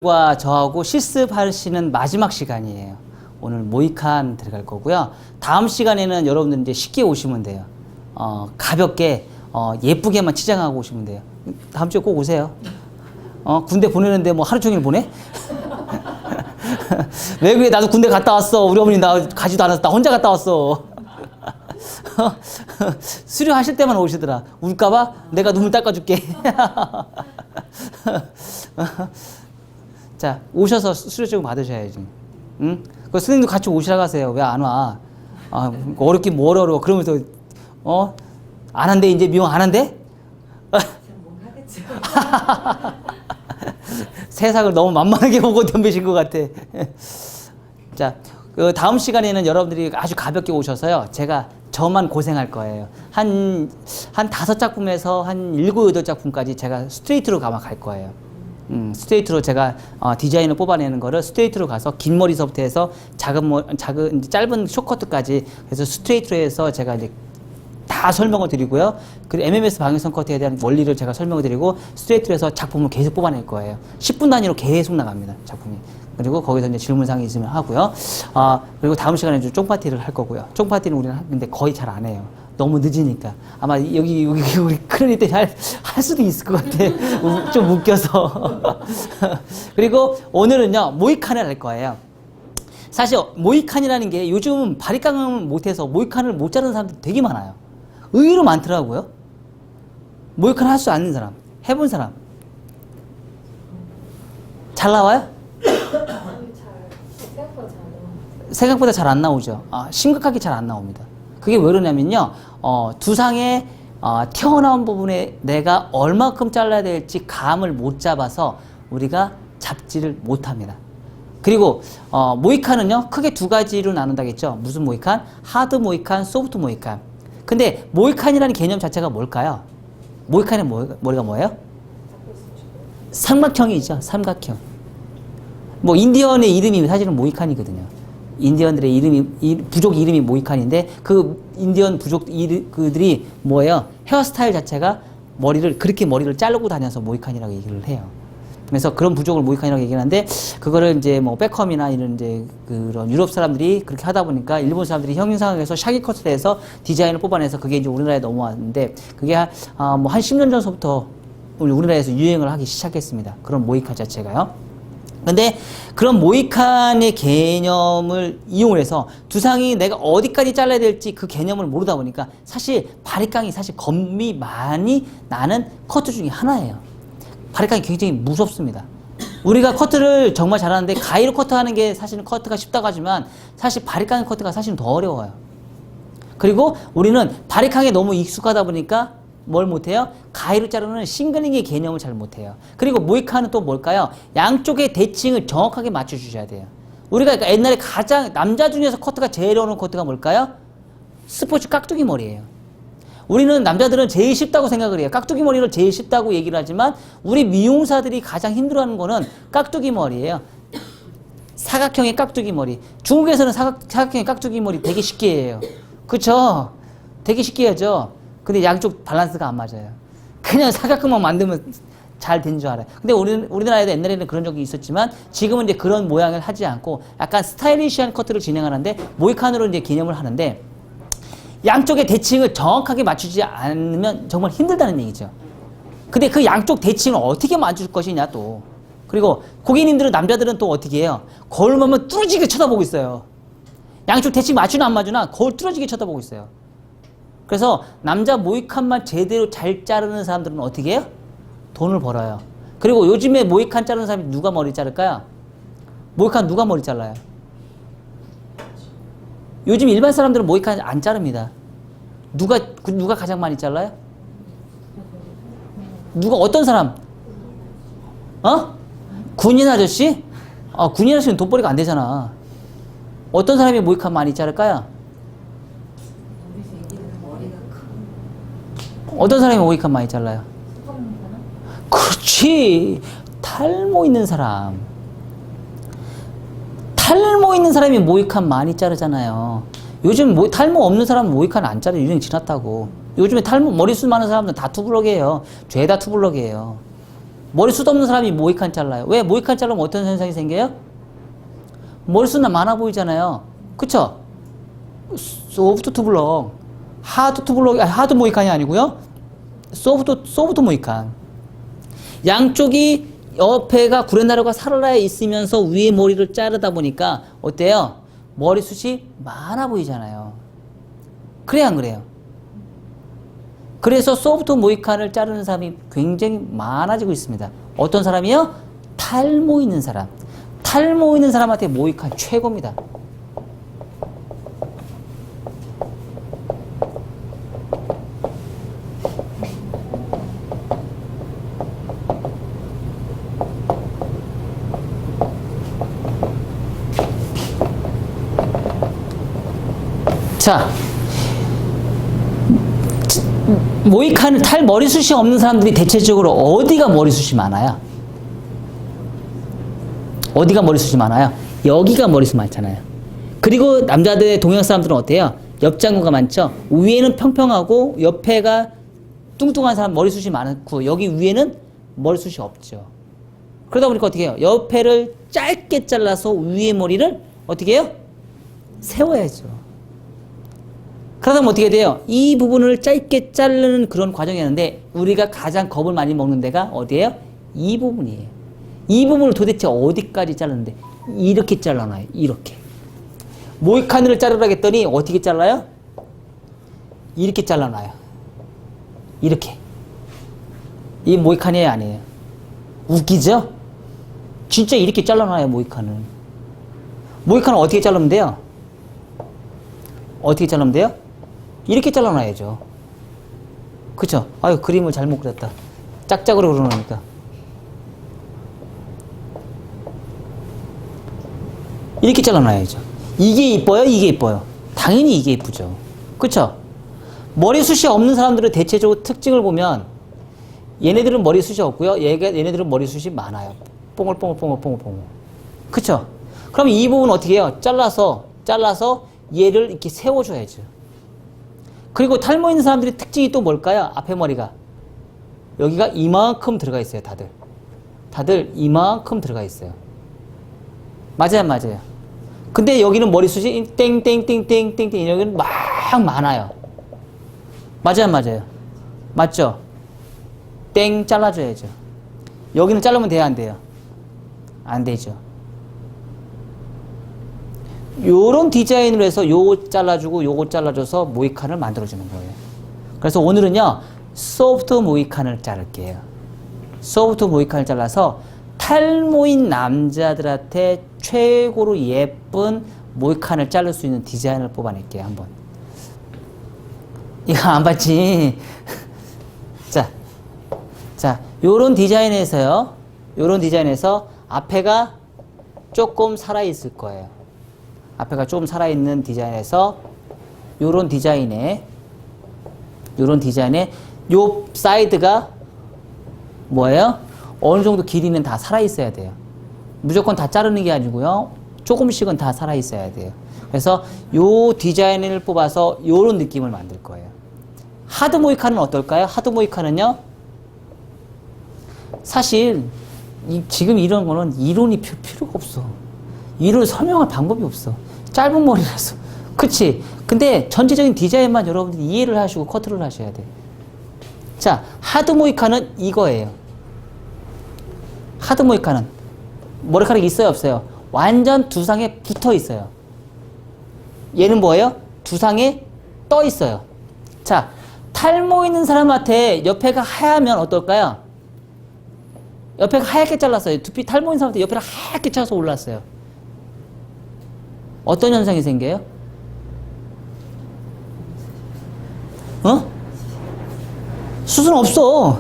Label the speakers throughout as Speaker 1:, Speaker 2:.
Speaker 1: 과 저하고 실습하시는 마지막 시간이에요. 오늘 모이칸 들어갈 거고요. 다음 시간에는 여러분들 이제 쉽게 오시면 돼요. 가볍게 예쁘게만 치장하고 오시면 돼요. 다음 주에 꼭 오세요. 군대 보내는데 뭐 하루 종일 보내? 왜 그래? 나도 군대 갔다 왔어. 우리 어머니 나 가지도 않았어. 나 혼자 갔다 왔어. 수료하실 때만 오시더라. 울까봐 내가 눈물 닦아줄게. 자, 오셔서 수료증 받으셔야지. 응? 그 선생님도 같이 오시라고 하세요. 왜 안 와? 어렵긴 뭘 어려워. 그러면서, 안 한대, 이제 미용 안 한대? 세상을 너무 만만하게 보고 덤비신 것 같아. 자, 그 다음 시간에는 여러분들이 아주 가볍게 오셔서요. 제가 저만 고생할 거예요. 한 5작품에서 한 7, 8작품까지 제가 스트레이트로 갈 거예요. 스트레이트로 제가 디자인을 뽑아내는 거를 스트레이트로 가서 긴 머리서부터 해서 짧은 숏커트까지 그래서 스트레이트로 해서 제가 이제 다 설명을 드리고요. 그리고 MMS 방향성 커트에 대한 원리를 제가 설명을 드리고 스트레이트로 해서 작품을 계속 뽑아낼 거예요. 10분 단위로 계속 나갑니다. 작품이. 그리고 거기서 이제 질문사항이 있으면 하고요. 그리고 다음 시간에 좀 쫑파티를 할 거고요. 쫑파티는 우리는 근데 거의 잘 안 해요. 너무 늦으니까. 아마 여기 우리 큰언니 때 할 수도 있을 것 같아. 좀 웃겨서. 그리고 오늘은요, 모이칸을 할 거예요. 사실 모이칸이라는 게 요즘 바리깡을 못해서 모이칸을 못 자르는 사람들이 되게 많아요. 의외로 많더라고요. 모이칸 할 수 없는 사람, 해본 사람. 잘 나와요? 생각보다 잘 안 나오죠. 심각하게 잘 안 나옵니다. 그게 왜 그러냐면요, 두상에 튀어나온 부분에 내가 얼마큼 잘라야 될지 감을 못 잡아서 우리가 잡지를 못합니다. 그리고 모이칸은요, 크게 두 가지로 나눈다겠죠. 무슨 모이칸? 하드 모이칸, 소프트 모이칸. 근데 모이칸이라는 개념 자체가 뭘까요? 모이칸의 머리가 뭐예요? 삼각형이죠. 삼각형. 뭐 인디언의 이름이 사실은 모이칸이거든요. 인디언들의 이름이, 부족 이름이 모이칸인데 그 인디언 부족 그들이 뭐예요? 헤어스타일 자체가 그렇게 머리를 자르고 다녀서 모이칸이라고 얘기를 해요. 그래서 그런 부족을 모이칸이라고 얘기를 하는데 그거를 이제 뭐 베컴이나 이런 이제 그런 유럽 사람들이 그렇게 하다 보니까 일본 사람들이 형용사항에서 샤기 커트를 해서 디자인을 뽑아내서 그게 이제 우리나라에 넘어왔는데 그게 뭐 한 10년 전서부터 우리나라에서 유행을 하기 시작했습니다. 그런 모이칸 자체가요. 근데 그런 모이칸의 개념을 이용을 해서 두상이 내가 어디까지 잘라야 될지 그 개념을 모르다 보니까 사실 바리깡이 사실 겁이 많이 나는 커트 중에 하나예요. 바리깡이 굉장히 무섭습니다. 우리가 커트를 정말 잘하는데 가위로 커트하는 게 사실은 커트가 쉽다고 하지만 사실 바리깡의 커트가 사실은 더 어려워요. 그리고 우리는 바리깡에 너무 익숙하다 보니까 뭘 못해요? 가위로 자르는 싱글링의 개념을 잘 못해요. 그리고 모이칸은 또 뭘까요? 양쪽의 대칭을 정확하게 맞춰주셔야 돼요. 우리가 그러니까 옛날에 가장 남자 중에서 커트가 제일 어려운 커트가 뭘까요? 스포츠 깍두기 머리예요. 우리는 남자들은 제일 쉽다고 생각을 해요. 깍두기 머리를 제일 쉽다고 얘기를 하지만 우리 미용사들이 가장 힘들어하는 거는 깍두기 머리예요. 사각형의 깍두기 머리. 중국에서는 사각형의 깍두기 머리 되게 쉽게 해요. 그쵸? 되게 쉽게 하죠. 근데 양쪽 밸런스가 안 맞아요. 그냥 사각형만 만들면 잘 된 줄 알아요. 근데 우리나라에도 옛날에는 그런 적이 있었지만 지금은 이제 그런 모양을 하지 않고 약간 스타일리시한 커트를 진행하는데 모이칸으로 이제 개념을 하는데 양쪽의 대칭을 정확하게 맞추지 않으면 정말 힘들다는 얘기죠. 근데 그 양쪽 대칭을 어떻게 맞출 것이냐 또. 그리고 고객님들은 남자들은 또 어떻게 해요? 거울 보면 뚫어지게 쳐다보고 있어요. 양쪽 대칭 맞추나 안 맞추나 거울 뚫어지게 쳐다보고 있어요. 그래서 남자 모이칸만 제대로 잘 자르는 사람들은 어떻게 해요? 돈을 벌어요. 그리고 요즘에 모이칸 자르는 사람이 누가 머리 자를까요? 모이칸 누가 머리 잘라요? 요즘 일반 사람들은 모이칸 안 자릅니다. 누가 가장 많이 잘라요? 어떤 사람? 군인 아저씨? 군인 아저씨는 돈벌이가 안 되잖아. 어떤 사람이 모이칸 많이 자를까요? 어떤 사람이 모이칸 많이 잘라요? 그렇지. 탈모 있는 사람. 탈모 있는 사람이 모이칸 많이 자르잖아요. 요즘 탈모 없는 사람은 모이칸 안 자르는 유행 지났다고. 요즘에 탈모 머리숱 많은 사람들은 다 투블럭이에요. 죄다 투블럭이에요. 머리숱 없는 사람이 모이칸 잘라요. 왜? 모이칸 자르면 어떤 현상이 생겨요? 머리숱 많아 보이잖아요. 그쵸? 소프트 투블럭. 하드 투블럭, 하드 모이칸이 아니고요. 소프트 모이칸. 양쪽이 옆에가 구레나루가 살아나 있으면서 위에 머리를 자르다 보니까 어때요? 머리숱이 많아 보이잖아요. 그래 안 그래요? 그래서 소프트 모이칸을 자르는 사람이 굉장히 많아지고 있습니다. 어떤 사람이요? 탈모 있는 사람. 탈모 있는 사람한테 모이칸 최고입니다. 자, 모이칸을 탈 머리숱이 없는 사람들이 대체적으로 어디가 머리숱이 많아요? 어디가 머리숱이 많아요? 여기가 머리숱 많잖아요. 그리고 남자들, 동양 사람들은 어때요? 옆장구가 많죠? 위에는 평평하고 옆에가 뚱뚱한 사람 머리숱이 많고 여기 위에는 머리숱이 없죠. 그러다 보니까 어떻게 해요? 옆에를 짧게 잘라서 위에 머리를 어떻게 해요? 세워야죠. 그러다 보면 어떻게 돼요? 이 부분을 짧게 자르는 그런 과정이었는데 우리가 가장 겁을 많이 먹는 데가 어디예요? 이 부분이에요. 이 부분을 도대체 어디까지 자르는데 이렇게 잘라놔요. 이렇게. 모이칸을 자르라 했더니 어떻게 잘라요? 이렇게 잘라놔요. 이렇게. 이 모이칸이에요, 아니에요? 웃기죠? 진짜 이렇게 잘라놔요, 모이칸을. 모이칸을 어떻게 자르면 돼요? 어떻게 자르면 돼요? 이렇게 잘라놔야죠. 그쵸? 아유, 그림을 잘못 그렸다. 짝짝으로 그려놓으니까. 이렇게 잘라놔야죠. 이게 이뻐요? 이게 이뻐요? 당연히 이게 이쁘죠. 그쵸? 머리숱이 없는 사람들의 대체적으로 특징을 보면 얘네들은 머리숱이 없고요. 얘네들은 머리숱이 많아요. 뽕글뽕글. 그쵸? 그럼 이 부분 어떻게 해요? 잘라서 얘를 이렇게 세워줘야죠. 그리고 탈모 있는 사람들의 특징이 또 뭘까요? 앞에 머리가. 여기가 이만큼 들어가 있어요, 다들. 다들 이만큼 들어가 있어요. 맞아요, 안 맞아요? 근데 여기는 머리숱이 땡땡땡땡땡땡 여기는 막 많아요. 맞아요, 안 맞아요? 맞죠? 땡 잘라줘야죠. 여기는 자르면 돼요, 안 돼요? 안 되죠. 요런 디자인으로 해서 요거 잘라주고 요거 잘라줘서 모이칸을 만들어주는 거예요. 그래서 오늘은요, 소프트 모이칸을 자를게요. 소프트 모이칸을 잘라서 탈모인 남자들한테 최고로 예쁜 모이칸을 자를 수 있는 디자인을 뽑아낼게요, 한번. 이거 안 봤지? 자, 요런 디자인에서요, 요런 디자인에서 앞에가 조금 살아있을 거예요. 앞에가 조금 살아있는 디자인에서 요런 디자인에 요 사이드가 뭐예요? 어느 정도 길이는 다 살아있어야 돼요. 무조건 다 자르는 게 아니고요. 조금씩은 다 살아있어야 돼요. 그래서 요 디자인을 뽑아서 요런 느낌을 만들 거예요. 하드 모이칸은 어떨까요? 하드 모이칸은요, 사실 지금 이런 거는 이론이 필요가 없어. 이론을 설명할 방법이 없어. 짧은 머리라서. 그치? 근데 전체적인 디자인만 여러분들이 이해를 하시고 커트를 하셔야 돼. 자, 하드 모이칸은 이거예요. 하드 모이칸은 머리카락이 있어요, 없어요? 완전 두상에 붙어 있어요. 얘는 뭐예요? 두상에 떠 있어요. 자, 탈모 있는 사람한테 옆에가 하얗면 어떨까요? 옆에가 하얗게 잘랐어요. 두피 탈모 있는 사람한테 옆에가 하얗게 차서 올랐어요. 어떤 현상이 생겨요? 수순 없어.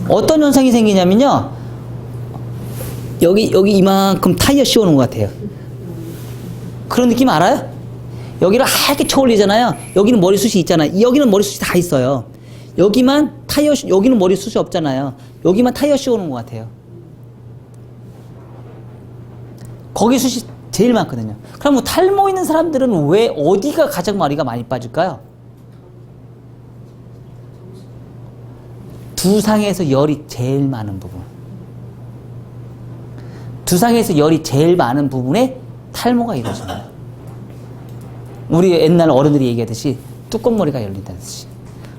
Speaker 1: 어떤 현상이 생기냐면요, 여기 이만큼 타이어 씌워놓은 것 같아요. 그런 느낌 알아요? 여기를 하얗게 쳐올리잖아요. 여기는 머리숱이 있잖아요. 여기는 머리숱이 다 있어요. 여기만 여기는 머리숱이 없잖아요. 여기만 타이어 씌워놓은 것 같아요. 거기 숱이 제일 많거든요. 그럼 뭐 탈모 있는 사람들은 왜 어디가 가장 머리가 많이 빠질까요? 두상에서 열이 제일 많은 부분. 두상에서 열이 제일 많은 부분에 탈모가 이루어집니다. 우리 옛날 어른들이 얘기하듯이 뚜껑머리가 열린다는 뜻이.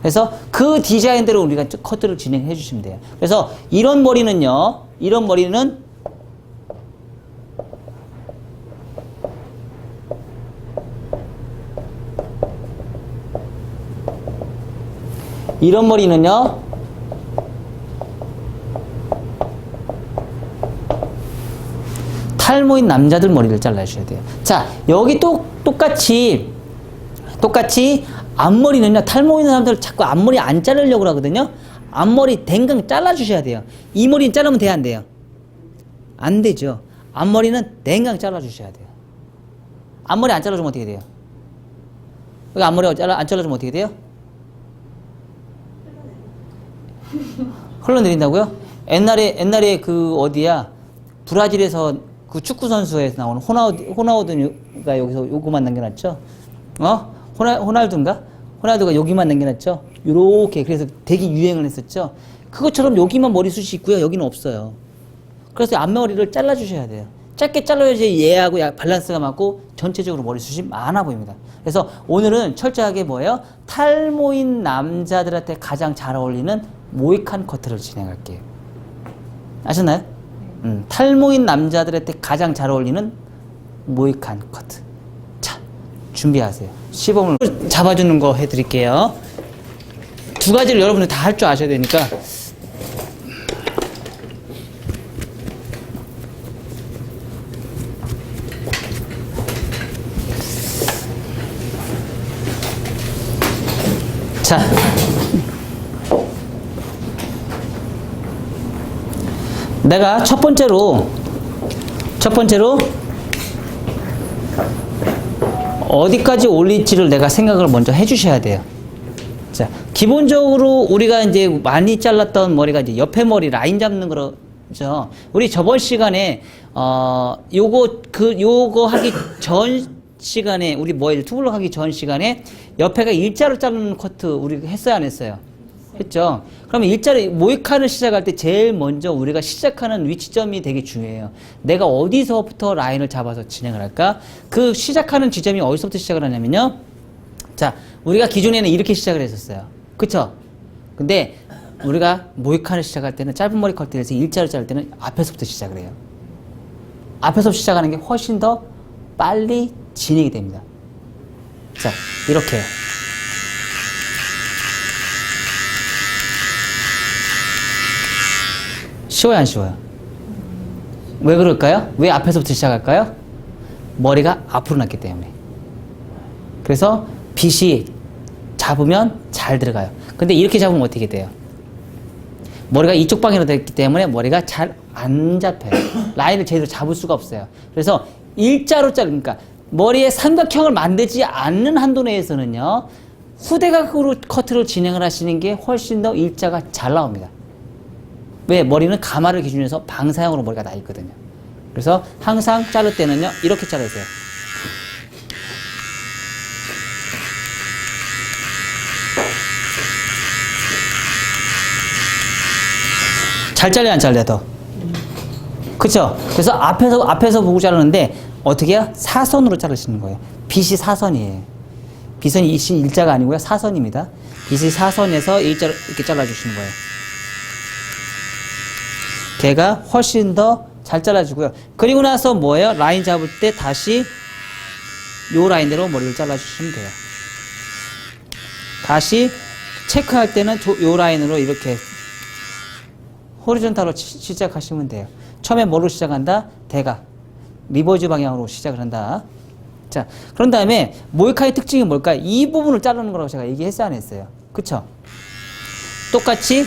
Speaker 1: 그래서 그 디자인대로 우리가 커트를 진행해 주시면 돼요. 그래서 이런 머리는요, 이런 머리는 탈모인 남자들 머리를 잘라주셔야 돼요. 자, 여기 똑같이 앞머리는요, 탈모 있는 사람들 자꾸 앞머리 안 자르려고 하거든요. 앞머리 댕강 잘라주셔야 돼요. 이 머리는 자르면 돼요, 안 돼요? 안 되죠. 앞머리는 댕강 잘라주셔야 돼요. 앞머리 안 잘라주면 어떻게 돼요? 여기 앞머리 안 잘라주면 어떻게 돼요? 흘러내린다고요? 옛날에 그 어디야? 브라질에서 그 축구 선수에서 나오는 호나우두가 여기서 요거만 남겨놨죠? 호날두가 여기만 남겨놨죠? 요렇게. 그래서 되게 유행을 했었죠? 그것처럼 여기만 머리숱이 있고요. 여기는 없어요. 그래서 앞머리를 잘라주셔야 돼요. 짧게 잘라야지 얘하고 밸런스가 맞고 전체적으로 머리숱이 많아 보입니다. 그래서 오늘은 철저하게 뭐예요? 탈모인 남자들한테 가장 잘 어울리는 모이칸 커트를 진행할게요. 아셨나요? 탈모인 남자들한테 가장 잘 어울리는 모이칸 커트. 자, 준비하세요. 시범을 잡아주는 거 해드릴게요. 두 가지를 여러분들 다 할 줄 아셔야 되니까. 자, 내가 첫 번째로 어디까지 올릴지를 내가 생각을 먼저 해주셔야 돼요. 자, 기본적으로 우리가 이제 많이 잘랐던 머리가 이제 옆에 머리 라인 잡는 거죠. 우리 저번 시간에 요거 하기 전 시간에 우리 투블럭 하기 전 시간에 옆에가 일자로 자르는 커트 우리 했어요, 안 했어요? 했죠. 그러면 일자로 모이칸을 시작할 때 제일 먼저 우리가 시작하는 위치점이 되게 중요해요. 내가 어디서부터 라인을 잡아서 진행을 할까? 그 시작하는 지점이 어디서부터 시작을 하냐면요. 자, 우리가 기존에는 이렇게 시작을 했었어요. 그쵸? 근데 우리가 모이칸을 시작할 때는 짧은 머리 커트에서 일자로 자를 때는 앞에서부터 시작을 해요. 앞에서 시작하는 게 훨씬 더 빨리 진행이 됩니다. 자, 이렇게요. 쉬워요, 안 쉬워요? 왜 그럴까요? 왜 앞에서부터 시작할까요? 머리가 앞으로 났기 때문에. 그래서 빗이 잡으면 잘 들어가요. 근데 이렇게 잡으면 어떻게 돼요? 머리가 이쪽 방향으로 됐기 때문에 머리가 잘 안 잡혀요. 라인을 제대로 잡을 수가 없어요. 그래서 일자로 자르니까 머리에 삼각형을 만들지 않는 한도 내에서는요, 후대각으로 커트를 진행을 하시는 게 훨씬 더 일자가 잘 나옵니다. 왜? 머리는 가마를 기준으로 해서 방사형으로 머리가 나 있거든요. 그래서 항상 자를 때는요, 이렇게 자르세요. 잘 잘려야 안 잘려 더. 그쵸? 그래서 앞에서 보고 자르는데 어떻게 해요? 사선으로 자르시는 거예요. 빗이 사선이에요. 빗은 일자가 아니고요, 사선입니다. 빗이 사선에서 일자로 이렇게 잘라주시는 거예요. 걔가 훨씬 더 잘 잘라주고요. 그리고 나서 뭐예요? 라인 잡을 때 다시 요 라인대로 머리를 잘라주시면 돼요. 다시 체크할 때는 요 라인으로 이렇게 호리존탈로 시작하시면 돼요. 처음에 뭐로 시작한다? 대각. 리버즈 방향으로 시작을 한다. 자, 그런 다음에 모이카의 특징이 뭘까요? 이 부분을 자르는 거라고 제가 얘기했어요, 안 했어요? 그쵸? 똑같이.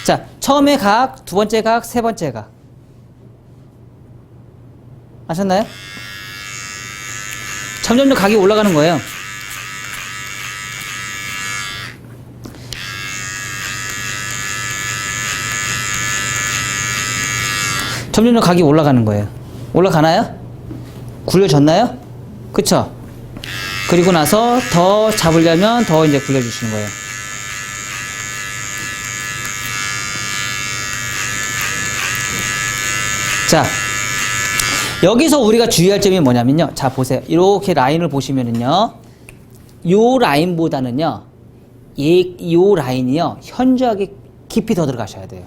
Speaker 1: 자, 처음에 각, 두 번째 각, 세 번째 각. 아셨나요? 점점 더 각이 올라가는 거예요. 점점 더 각이 올라가는 거예요. 올라가나요? 굴려졌나요? 그쵸? 그리고 나서 더 잡으려면 더 이제 굴려주시는 거예요. 자, 여기서 우리가 주의할 점이 뭐냐면요. 자, 보세요. 이렇게 라인을 보시면은요. 요 라인보다는요. 요 라인이요. 현저하게 깊이 더 들어가셔야 돼요.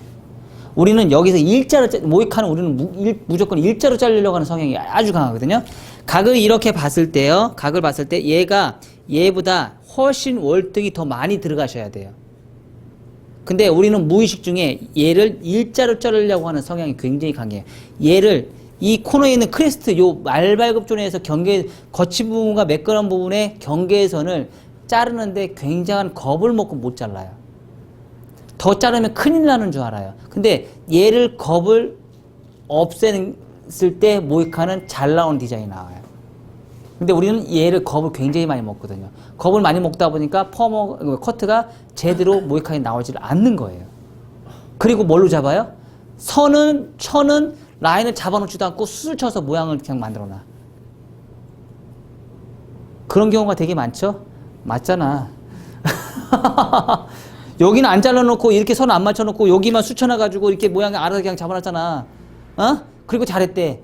Speaker 1: 우리는 여기서 일자로, 모이카는 우리는 무조건 일자로 자르려고 하는 성향이 아주 강하거든요. 각을 이렇게 봤을 때요. 각을 봤을 때 얘보다 훨씬 월등히 더 많이 들어가셔야 돼요. 근데 우리는 무의식 중에 얘를 일자로 자르려고 하는 성향이 굉장히 강해요. 얘를 이 코너에 있는 크레스트 요 말발굽존에서 거친 부분과 매끄러운 부분의 경계선을 자르는데 굉장한 겁을 먹고 못 잘라요. 더 자르면 큰일 나는 줄 알아요. 근데 얘를 겁을 없애을 때 모이카는 잘 나오는 디자인이 나와요. 근데 우리는 얘를 겁을 굉장히 많이 먹거든요. 겁을 많이 먹다 보니까 커트가 제대로 모이카에 나오질 않는 거예요. 그리고 뭘로 잡아요? 천은 라인을 잡아놓지도 않고 수술 쳐서 모양을 그냥 만들어놔. 그런 경우가 되게 많죠? 맞잖아. 여기는 안 잘라놓고 이렇게 선 안 맞춰놓고 여기만 수쳐놔가지고 이렇게 모양을 알아서 그냥 잡아놨잖아. 그리고 잘했대.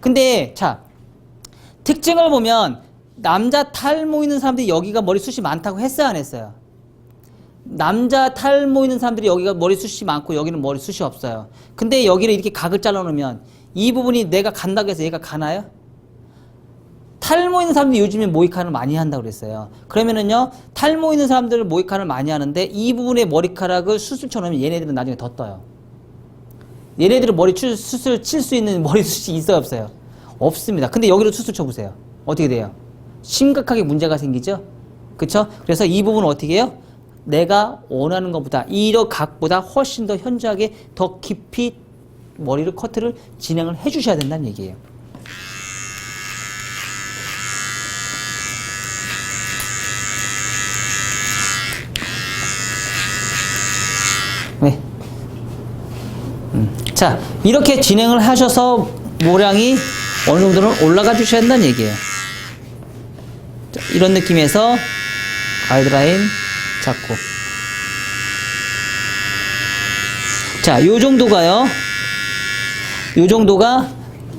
Speaker 1: 근데 자, 특징을 보면 남자 탈모 있는 사람들이 여기가 머리숱이 많다고 했어요, 안 했어요? 남자 탈모 있는 사람들이 여기가 머리숱이 많고 여기는 머리숱이 없어요. 근데 여기를 이렇게 각을 잘라놓으면 이 부분이 내가 간다고 해서 얘가 가나요? 탈모 있는 사람들이 요즘에 모이칸을 많이 한다고 그랬어요. 그러면은요, 탈모 있는 사람들은 모이칸을 많이 하는데 이 부분의 머리카락을 수술 쳐놓으면 얘네들은 나중에 더 떠요. 얘네들은 수술 칠 수 있는 머리숱이 있어요, 없어요? 없습니다. 근데 여기로 수술 쳐보세요. 어떻게 돼요? 심각하게 문제가 생기죠? 그쵸? 그래서 이 부분은 어떻게 해요? 내가 원하는 것보다, 이런 각보다 훨씬 더 현저하게 더 깊이 머리를 커트를 진행을 해 주셔야 된다는 얘기예요. 네. 자, 이렇게 진행을 하셔서 모량이 어느 정도는 올라가 주셔야 한다는 얘기예요. 자, 이런 느낌에서 가이드라인 잡고. 자, 요 정도가요. 요 정도가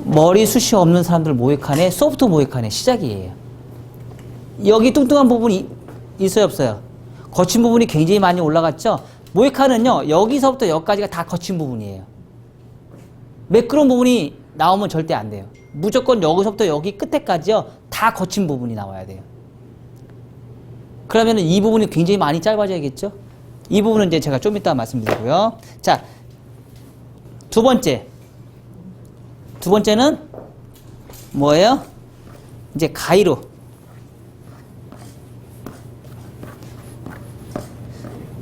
Speaker 1: 머리숱이 없는 사람들 모이칸의 소프트 모이칸의 시작이에요. 여기 뚱뚱한 부분이 있어요, 없어요? 거친 부분이 굉장히 많이 올라갔죠? 모이칸은요, 여기서부터 여기까지가 다 거친 부분이에요. 매끄러운 부분이 나오면 절대 안 돼요. 무조건 여기서부터 여기 끝에까지요, 다 거친 부분이 나와야 돼요. 그러면은 이 부분이 굉장히 많이 짧아져야겠죠? 이 부분은 이제 제가 좀 이따 말씀드리고요. 자, 두 번째는 뭐예요? 이제 가위로.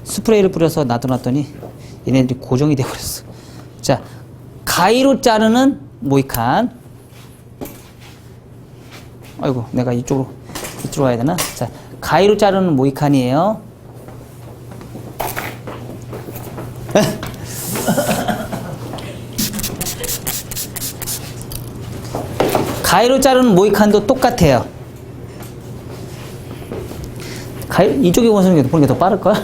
Speaker 1: 스프레이를 뿌려서 놔둬놨더니 얘네들이 고정이 돼버렸어. 자, 가위로 자르는 모이칸. 아이고, 내가 이쪽으로 와야 되나? 자, 가위로 자르는 모이칸이에요. 가위로 자르는 모이칸도 똑같아요. 이쪽에 보는 게 더 빠를걸?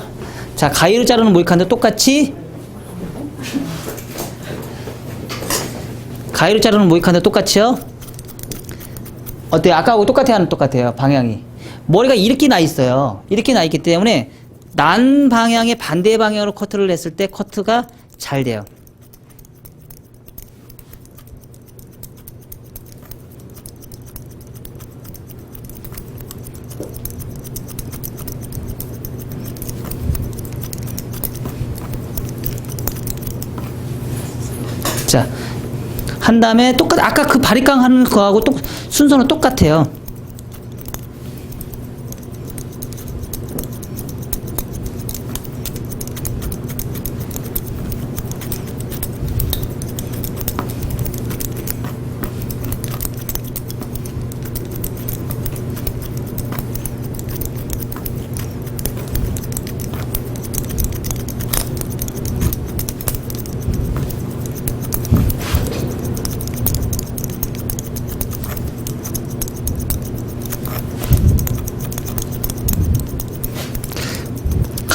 Speaker 1: 자, 가위로 자르는 모이칸도 똑같이, 가위로 자르는 모이칸도 똑같이요. 어때요? 아까하고 똑같아요? 방향이. 머리가 이렇게 나 있어요. 이렇게 나 있기 때문에 난 방향의 반대 방향으로 커트를 했을 때 커트가 잘 돼요. 자, 한 다음에 아까 그 바리깡 하는 거하고 순서는 똑같아요.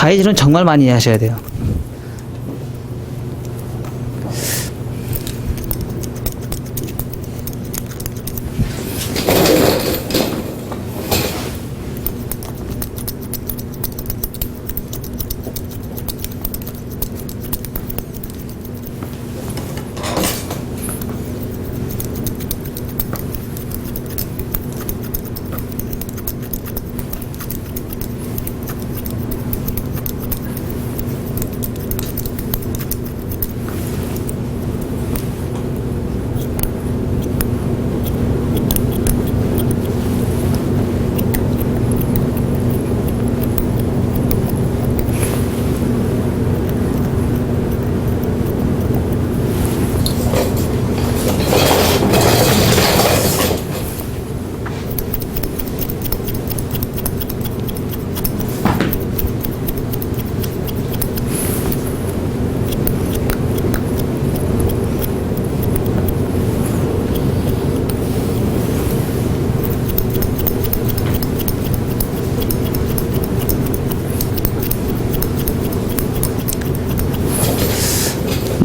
Speaker 1: 가위질은 정말 많이 하셔야 돼요.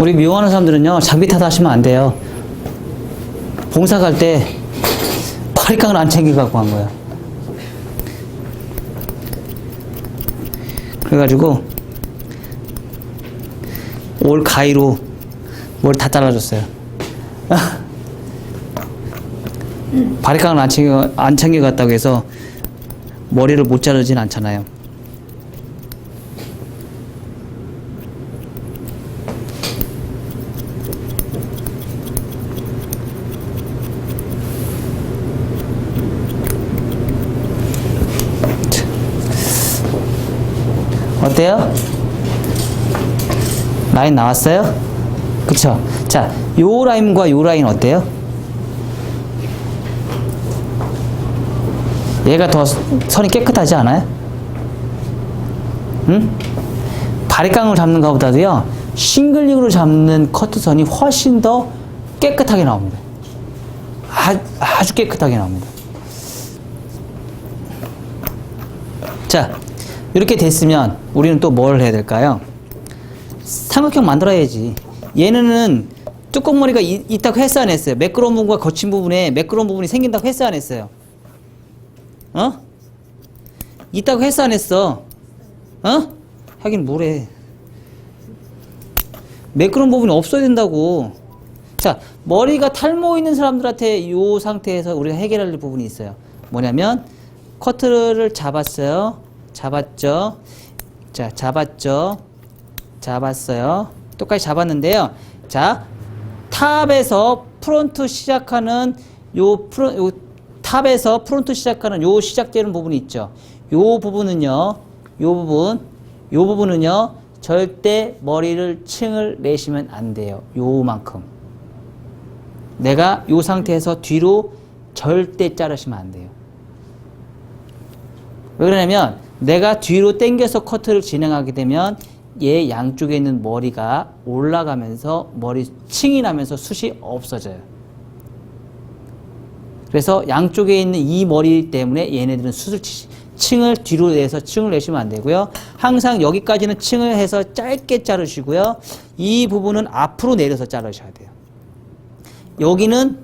Speaker 1: 우리 미용하는 사람들은요, 장비 탓 하시면 안 돼요. 봉사 갈 때 바리깡을 안 챙겨갖고 간 거야. 그래가지고 올 가위로 머리 다 잘라줬어요. 바리깡을 안 챙겨갔다고 해서 머리를 못 자르진 않잖아요. 어때요? 라인 나왔어요? 그쵸? 자, 요 라인과 요 라인 어때요? 얘가 더 선이 깨끗하지 않아요? 응? 바리깡을 잡는 것보다도요, 싱글링으로 잡는 커트선이 훨씬 더 깨끗하게 나옵니다. 아주 깨끗하게 나옵니다. 자, 이렇게 됐으면 우리는 또 뭘 해야 될까요? 삼각형 만들어야지. 얘는 뚜껑머리가 있다고 했어 안 했어요? 매끄러운 부분과 거친 부분에 매끄러운 부분이 생긴다고 했어 안 했어요? 어? 있다고 했어 안 했어? 어? 하긴 뭐래. 매끄러운 부분이 없어야 된다고. 자, 머리가 탈모 있는 사람들한테 이 상태에서 우리가 해결할 부분이 있어요. 뭐냐면 커트를 잡았어요. 잡았죠. 자, 잡았어요. 똑같이 잡았는데요. 자, 탑에서 프론트 시작하는 요 탑에서 프론트 시작하는 요 시작되는 부분이 있죠. 요 부분은요. 요 부분은요. 절대 머리를 층을 내시면 안 돼요. 요만큼. 내가 요 상태에서 뒤로 절대 자르시면 안 돼요. 왜 그러냐면 내가 뒤로 당겨서 커트를 진행하게 되면 얘 양쪽에 있는 머리가 올라가면서 머리 층이 나면서 숱이 없어져요. 그래서 양쪽에 있는 이 머리 때문에 얘네들은 층을 뒤로 내서 층을 내시면 안 되고요. 항상 여기까지는 층을 해서 짧게 자르시고요. 이 부분은 앞으로 내려서 자르셔야 돼요. 여기는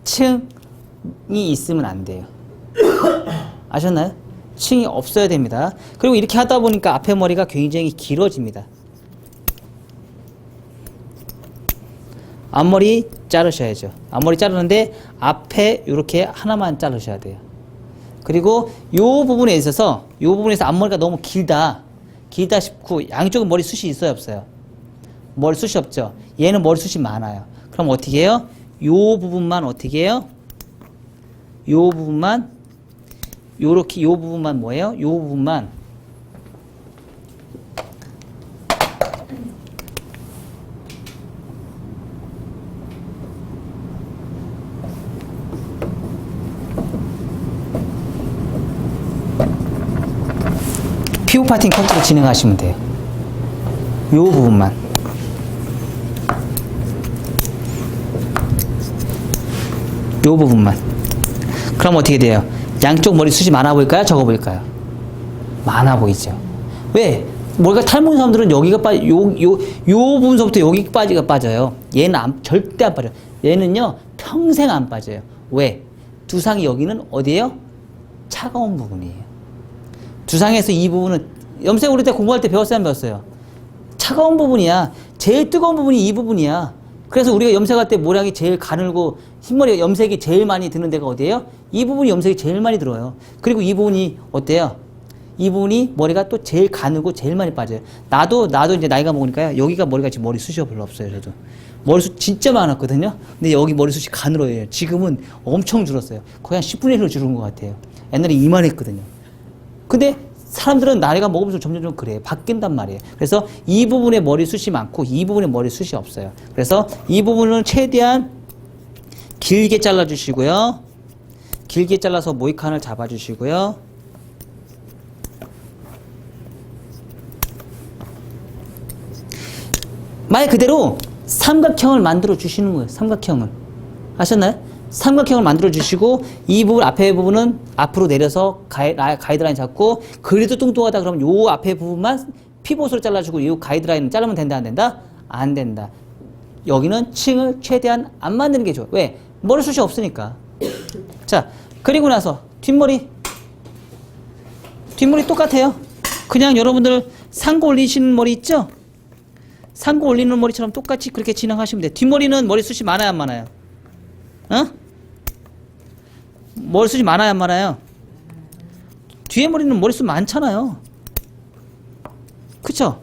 Speaker 1: 층이 있으면 안 돼요. 아셨나요? 층이 없어야 됩니다. 그리고 이렇게 하다 보니까 앞에 머리가 굉장히 길어집니다. 앞머리 자르셔야죠. 앞머리 자르는데 앞에 이렇게 하나만 자르셔야 돼요. 그리고 이 부분에 있어서 이 부분에서 앞머리가 너무 길다 싶고 양쪽은 머리숱이 있어요 없어요? 머리숱이 없죠. 얘는 머리숱이 많아요. 그럼 어떻게 해요? 이 부분만 어떻게 해요? 이 부분만 요렇게 요 부분만 뭐예요? 요 부분만 피부 파팅 커트로 진행하시면 돼요. 요 부분만. 요 부분만. 그럼 어떻게 돼요? 양쪽 머리숱이 많아 보일까요? 적어 보일까요? 많아 보이죠. 왜? 머리가 탈모인 사람들은 여기가 요 부분서부터 여기 빠져요. 얘는 절대 안 빠져요. 얘는요, 평생 안 빠져요. 왜? 두상이 여기는 어디예요? 차가운 부분이에요. 두상에서 이 부분은, 염색 우리 때 공부할 때 배웠어요, 안 배웠어요? 차가운 부분이야. 제일 뜨거운 부분이 이 부분이야. 그래서 우리가 염색할 때 모량이 제일 가늘고 흰머리가 염색이 제일 많이 드는 데가 어디예요? 이 부분이 염색이 제일 많이 들어요. 그리고 이 부분이 어때요? 이 부분이 머리가 또 제일 가늘고 제일 많이 빠져요. 나도 이제 나이가 먹으니까요. 여기가 머리가 지금 머리숱이 별로 없어요. 저도 머리숱 진짜 많았거든요. 근데 여기 머리숱이 가늘어요. 지금은 엄청 줄었어요. 거의 한 10분의 1로 줄은 것 같아요. 옛날에 이만했거든요. 근데 사람들은 나이가 먹으면서 점점 그래요. 바뀐단 말이에요. 그래서 이 부분에 머리숱이 많고 이 부분에 머리숱이 없어요. 그래서 이 부분은 최대한 길게 잘라주시고요. 길게 잘라서 모이칸을 잡아주시고요. 말 그대로 삼각형을 만들어 주시는 거예요. 삼각형을. 아셨나요? 삼각형을 만들어 주시고 이 부분 앞에 부분은 앞으로 내려서 가이드라인 잡고 그래도 뚱뚱하다 그러면 요 앞에 부분만 피봇으로 잘라주고 이 가이드라인은 자르면 된다 안 된다? 안 된다. 여기는 층을 최대한 안 만드는 게 좋아요. 왜? 머리숱이 없으니까. 자, 그리고 나서 뒷머리 똑같아요. 그냥 여러분들 상고 올리시는 머리 있죠? 상고 올리는 머리처럼 똑같이 그렇게 진행하시면 돼요. 뒷머리는 머리숱이 많아요, 안 많아요? 어? 머리숱이 많아요, 안 많아요? 뒤에 머리는 머리숱 많잖아요. 그쵸?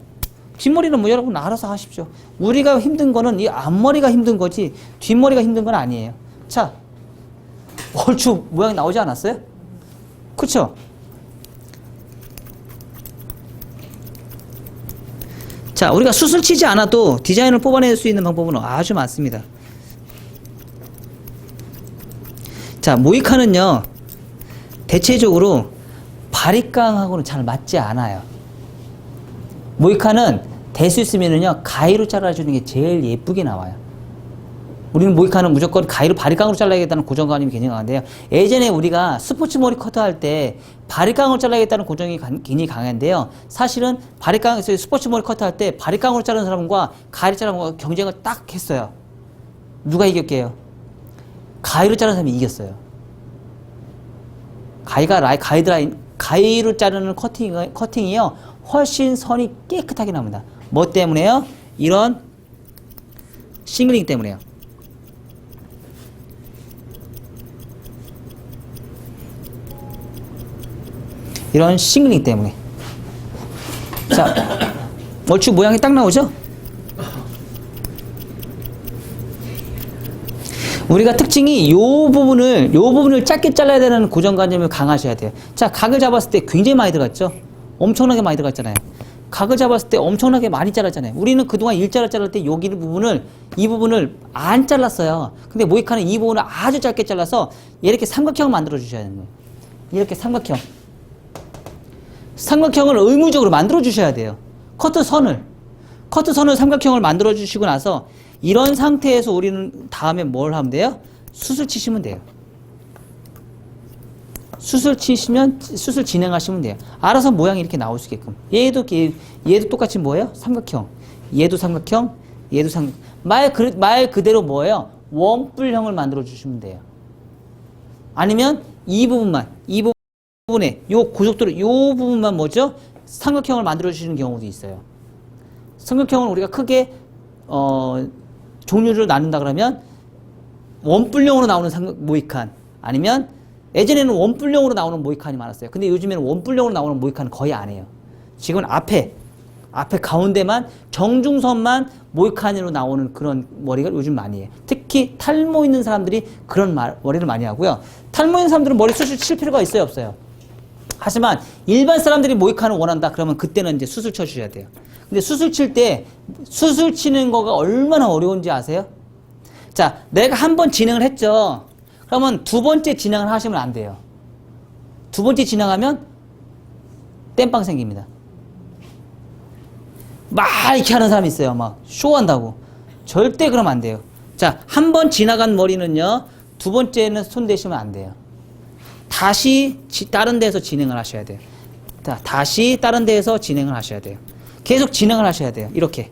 Speaker 1: 뒷머리는 뭐 여러분 알아서 하십시오. 우리가 힘든 거는 이 앞머리가 힘든 거지 뒷머리가 힘든 건 아니에요. 자, 얼추 모양이 나오지 않았어요? 그쵸? 자, 우리가 수술 치지 않아도 디자인을 뽑아낼 수 있는 방법은 아주 많습니다. 자, 모이카는요 대체적으로 바리깡하고는 잘 맞지 않아요. 모이카는 될 수 있으면은요 가위로 잘라주는 게 제일 예쁘게 나와요. 우리는 모이카는 무조건 가위로 바리깡으로 잘라야겠다는 고정관념이 굉장히 강한데요. 예전에 우리가 스포츠 머리 커트 할 때 바리깡으로 잘라야겠다는 고정이 굉장히 강한데요. 사실은 바리깡에서 스포츠 머리 커트 할 때 바리깡으로 자르는 사람과 가위로 자르는 사람과 경쟁을 딱 했어요. 누가 이겼게요? 가위로 자르는 사람이 이겼어요. 가위로 자르는 커팅이요 훨씬 선이 깨끗하게 나옵니다. 뭐 때문에요? 이런 싱글링 때문에요. 이런 싱글링 때문에. 자, 얼추 모양이 딱 나오죠? 우리가 특징이 요 부분을 짧게 잘라야 되는 고정관념을 강하셔야 돼요. 자, 각을 잡았을 때 굉장히 많이 들어갔죠? 엄청나게 많이 들어갔잖아요. 각을 잡았을 때 엄청나게 많이 잘랐잖아요. 우리는 그동안 일자를 자를 때 여기 이 부분을 안 잘랐어요. 근데 모이카는 이 부분을 아주 짧게 잘라서 이렇게 삼각형을 만들어 주셔야 되는 거예요. 이렇게 삼각형을 의무적으로 만들어 주셔야 돼요. 커트선을 삼각형을 만들어 주시고 나서 이런 상태에서 우리는 다음에 뭘 하면 돼요? 수술 치시면 돼요. 수술 진행하시면 돼요. 알아서 모양이 이렇게 나올 수 있게끔. 얘도 똑같이 뭐예요? 삼각형. 얘도 삼각형. 말 그대로 뭐예요? 원뿔형을 만들어 주시면 돼요. 아니면 이 부분에 요 고속도로 요 부분만 뭐죠? 삼각형을 만들어 주시는 경우도 있어요. 삼각형을 우리가 크게 종류를 나눈다 그러면 원뿔형으로 나오는 모이칸 아니면 예전에는 원뿔형으로 나오는 모이칸이 많았어요. 근데 요즘에는 원뿔형으로 나오는 모이칸은 거의 안 해요. 지금은 앞에 가운데만 정중선만 모이칸으로 나오는 그런 머리가 요즘 많이 해요. 특히 탈모 있는 사람들이 그런 머리를 많이 하고요. 탈모 있는 사람들은 머리 수술 칠 필요가 있어요, 없어요? 하지만 일반 사람들이 모이칸을 원한다 그러면 그때는 이제 수술 쳐주셔야 돼요. 근데 수술 치는 거가 얼마나 어려운지 아세요? 자, 내가 한 번 진행을 했죠. 그러면 두 번째 진행을 하시면 안 돼요. 두 번째 진행하면 땜빵 생깁니다. 막 이렇게 하는 사람이 있어요. 막 쇼한다고. 절대 그러면 안 돼요. 자, 한 번 지나간 머리는요. 두 번째는 손 대시면 안 돼요. 다시 다른 데서 진행을 하셔야 돼요. 자, 다시 다른 데에서 진행을 하셔야 돼요. 계속 진행을 하셔야 돼요. 이렇게.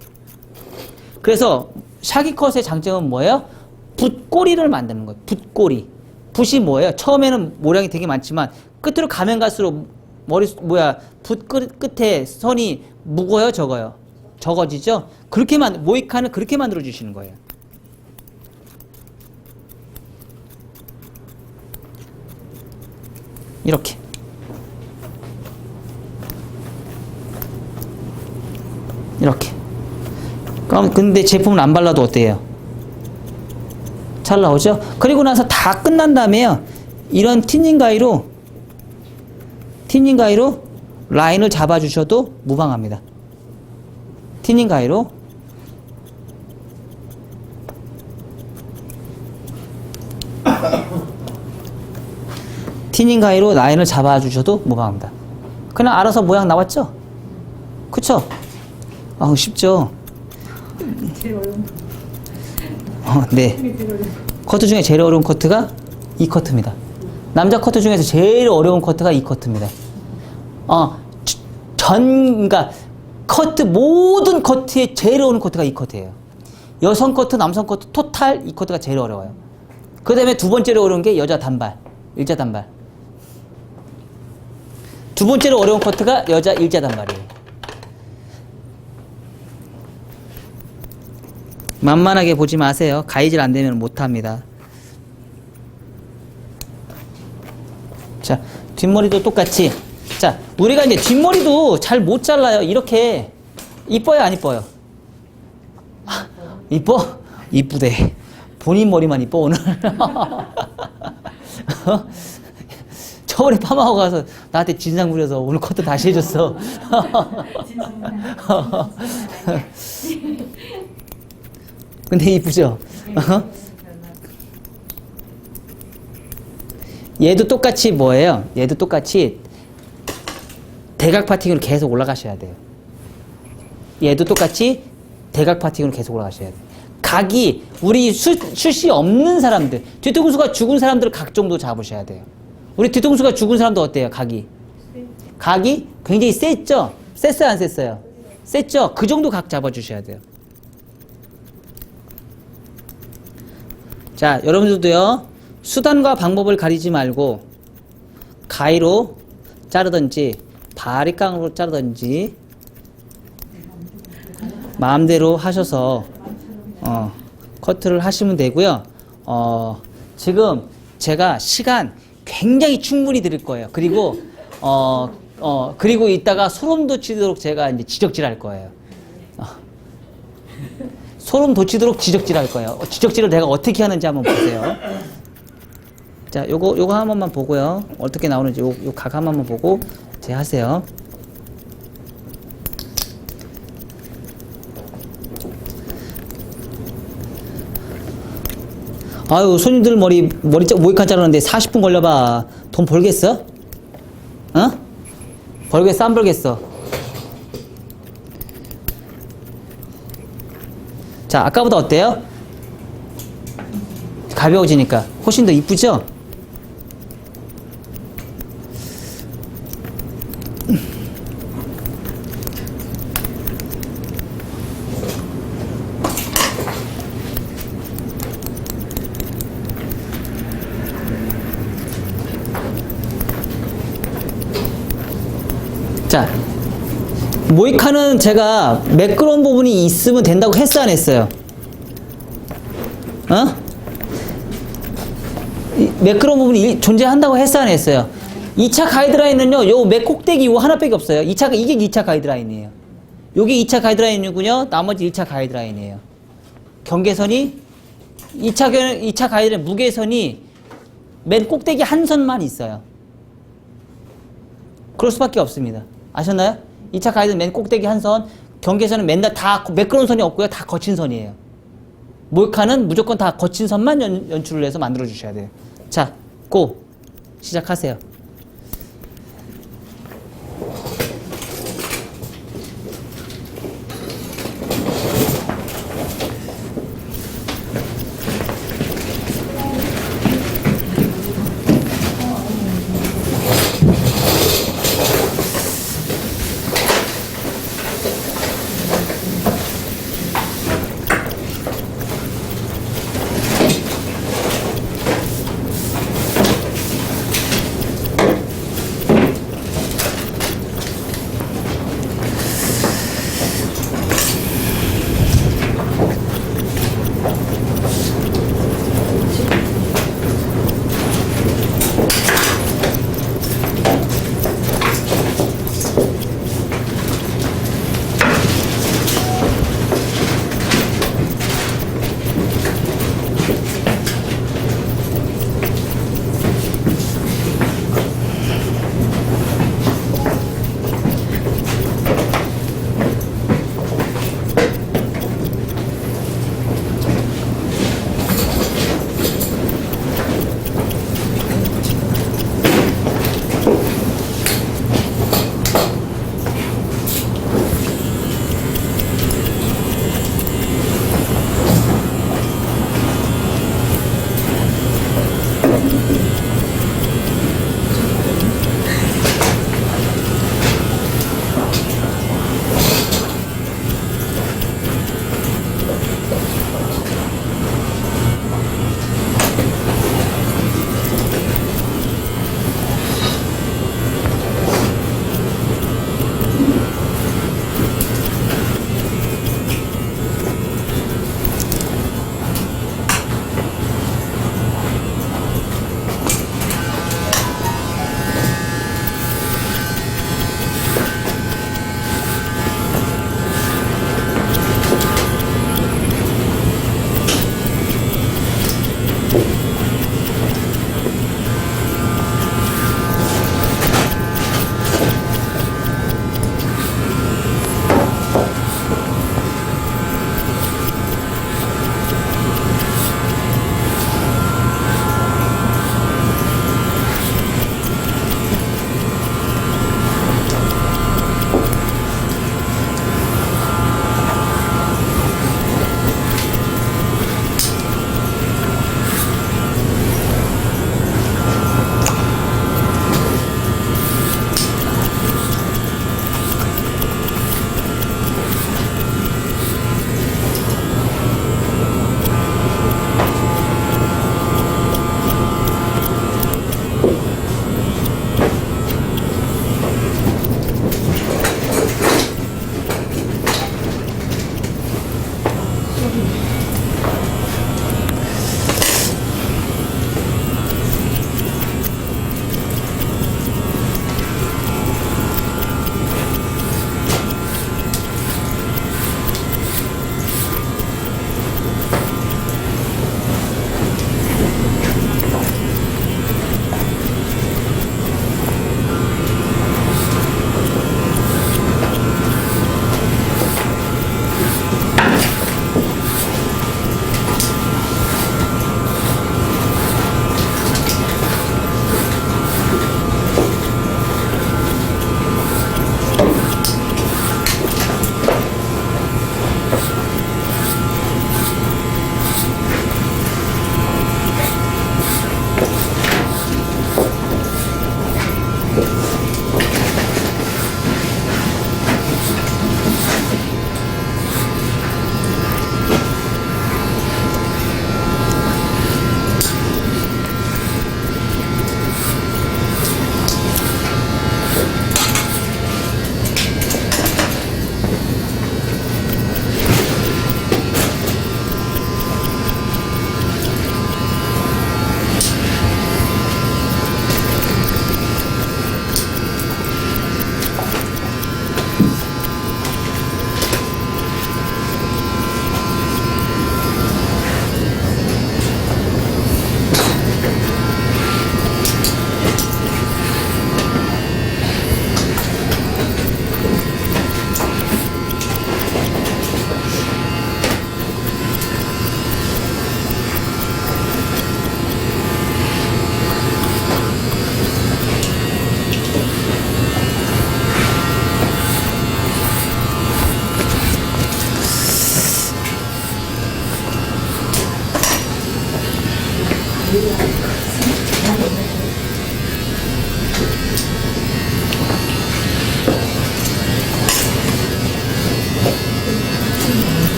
Speaker 1: 그래서 샤기컷의 장점은 뭐예요? 붓꼬리를 만드는 거예요. 붓꼬리. 붓이 뭐예요? 처음에는 모양이 되게 많지만 끝으로 가면 갈수록 붓 끝에 선이 무거워요, 적어요? 적어지죠? 모이칸을 그렇게 만들어 주시는 거예요. 이렇게. 그럼 근데 제품을 안 발라도 어때요? 잘 나오죠? 그리고 나서 다 끝난 다음에요. 이런 티닝 가위로 라인을 잡아주셔도 무방합니다. 티닝 가위로 라인을 잡아주셔도 무방합니다. 그냥 알아서 모양 나왔죠? 그쵸? 쉽죠?
Speaker 2: 제일 어려운
Speaker 1: 네. 커트 중에 제일 어려운 커트가 이 커트입니다. 남자 커트 중에서 제일 어려운 커트가 이 커트입니다. 그러니까 모든 커트에 제일 어려운 커트가 이 커트예요. 여성 커트, 남성 커트, 토탈 이 커트가 제일 어려워요. 그 다음에 두 번째로 어려운 게 여자 단발, 일자 단발. 두 번째로 어려운 커트가 여자 일자 단발이에요. 만만하게 보지 마세요. 가이질 안 되면 못합니다. 자, 뒷머리도 똑같이. 자, 우리가 이제 뒷머리도 잘 못 잘라요. 이렇게. 이뻐요, 안 이뻐요? 이뻐? 이쁘대. 본인 머리만 이뻐, 오늘. 저번에 파마하고 가서 나한테 진상 부려서 오늘 커트 다시 해줬어. 근데 이쁘죠? 얘도 똑같이 뭐예요? 얘도 똑같이 대각 파팅으로 계속 올라가셔야 돼요. 얘도 똑같이 대각 파팅으로 계속 올라가셔야 돼요. 각이 우리 숱이 없는 사람들, 뒤통수가 죽은 사람들을 각 정도 잡으셔야 돼요. 우리 뒤통수가 죽은 사람도 어때요? 각이 굉장히 셌죠? 셌어요, 안 셌어요? 셌죠? 그 정도 각 잡아주셔야 돼요. 자, 여러분들도요, 수단과 방법을 가리지 말고 가위로 자르든지 바리깡으로 자르든지 마음대로 하셔서 커트를 하시면 되고요. 지금 제가 시간 굉장히 충분히 드릴 거예요. 그리고 그리고 이따가 소름 돋치도록 제가 이제 지적질 할 거예요. 소름 돋치도록 지적질 할 거예요. 지적질을 내가 어떻게 하는지 한번 보세요. 자, 요거 한 번만 보고요. 어떻게 나오는지 요 각 한 번만 보고 제 하세요. 아유, 손님들 머리 모이칸 자르는데 40분 걸려봐. 돈 벌겠어? 어? 벌겠어, 안 벌겠어? 자, 아까보다 어때요? 가벼워지니까 훨씬 더 이쁘죠? 자, 모이칸은 제가 매끄러운 부분이 있으면 된다고 했어, 안 했어요? 매끄러운 부분이 존재한다고 했어, 안 했어요? 2차 가이드라인은요, 요 맨 꼭대기 요 하나밖에 없어요. 이게 2차 가이드라인이에요. 요게 2차 가이드라인이고요, 나머지 1차 가이드라인이에요. 경계선이 2차 가이드라인 무게선이 맨 꼭대기 한 선만 있어요. 그럴 수밖에 없습니다. 아셨나요? 2차 가이드는 맨 꼭대기 한 선, 경계선은 맨날 다 매끄러운 선이 없고요. 다 거친 선이에요. 몰카는 무조건 다 거친 선만 연출을 해서 만들어 주셔야 돼요. 자, 고! 시작하세요.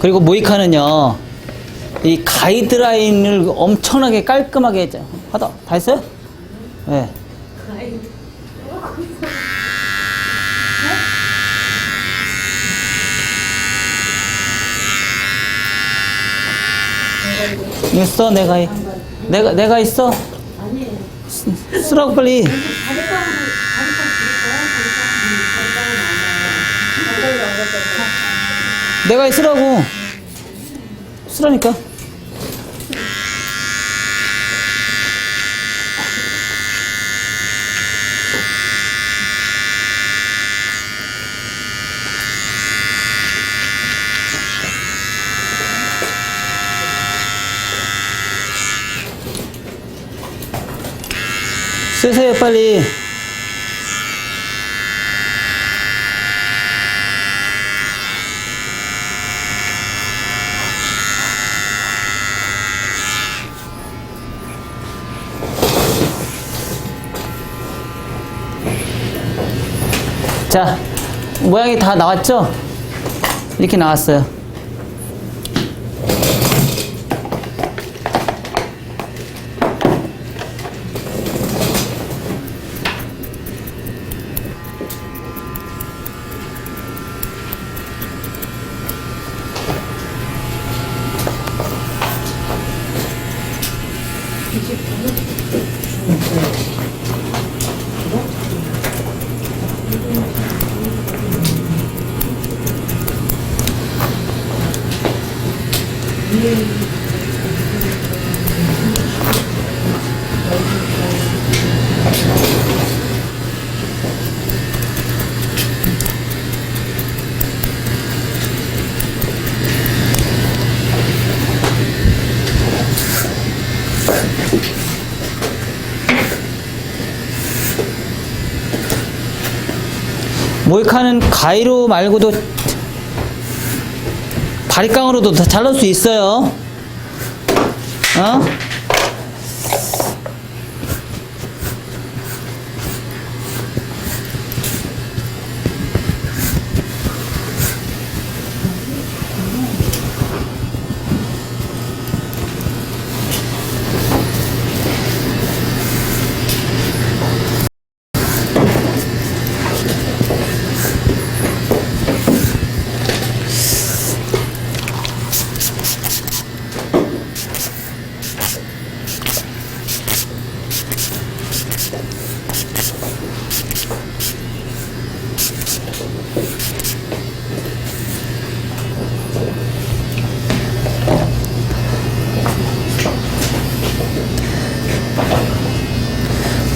Speaker 1: 그리고 모이카는요, 이 가이드라인을 엄청나게 깔끔하게 하다, 다 했어요? 네. 이거 써, 내가 있어? 쓰라고 빨리. 내가 쓰라고. 쓰라니까. 쓰세요, 빨리. 자, 모양이 다 나왔죠? 이렇게 나왔어요. 모이카는 가위로 말고도 바리깡으로도 다 자를 수 있어요. 어?